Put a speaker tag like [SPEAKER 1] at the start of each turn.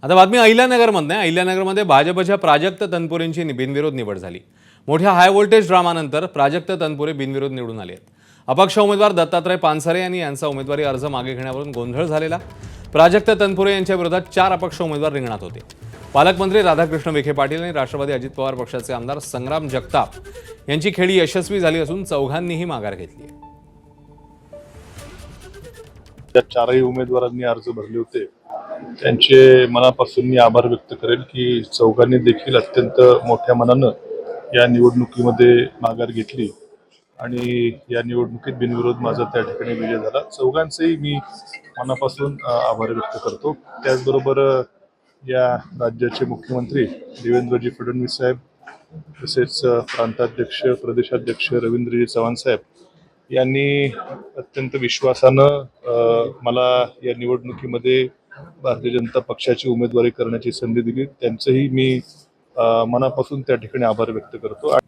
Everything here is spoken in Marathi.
[SPEAKER 1] आता बातमी अहिल्यानगरमधून आहे. अहिल्यानगरमध्ये भाजपच्या प्राजक्त तनपुरेंची बिनविरोध निवड झाली. मोठ्या हाय व्होल्टेज ड्रामानंतर प्राजक्त तनपुरे बिनविरोध निवडून आले आहेत. अपक्ष उमेदवार दत्तात्रय पानसरे यांनी यांचा उमेदवारी अर्ज मागे घेण्यावरून गोंधळ झालेला. प्राजक्त तनपुरे यांच्या विरोधात 4 अपक्ष उमेदवार रिंगणात होते. पालकमंत्री राधाकृष्ण विखे पाटील आणि राष्ट्रवादी अजित पवार पक्षाचे आमदार संग्राम जगताप यांची खेळी यशस्वी झाली असून चौघांनीही माघार घेतली आहे.
[SPEAKER 2] त्या 4ही उमेदवारांनी अर्ज भरले होते त्यांचे मनापासून मी आभार व्यक्त करेल की चौघांनी देखील अत्यंत मोठ्या मनानं या निवडणुकीमध्ये माघार घेतली आणि या निवडणुकीत बिनविरोध माझा त्या ठिकाणी विजय झाला. चौघांचेही मी मनापासून आभार व्यक्त करतो. त्याचबरोबर या राज्याचे मुख्यमंत्री देवेंद्रजी फडणवीस साहेब तसेच प्रांताध्यक्ष प्रदेशाध्यक्ष रवींद्रजी चव्हाण साहेब यांनी अत्यंत विश्वासानं मला या निवडणुकीमध्ये भारतीय जनता पक्षाची उमेदवारी करण्याची संधी दिली. त्यांचंही मी मनापासून त्या ठिकाणी आभार व्यक्त करतो.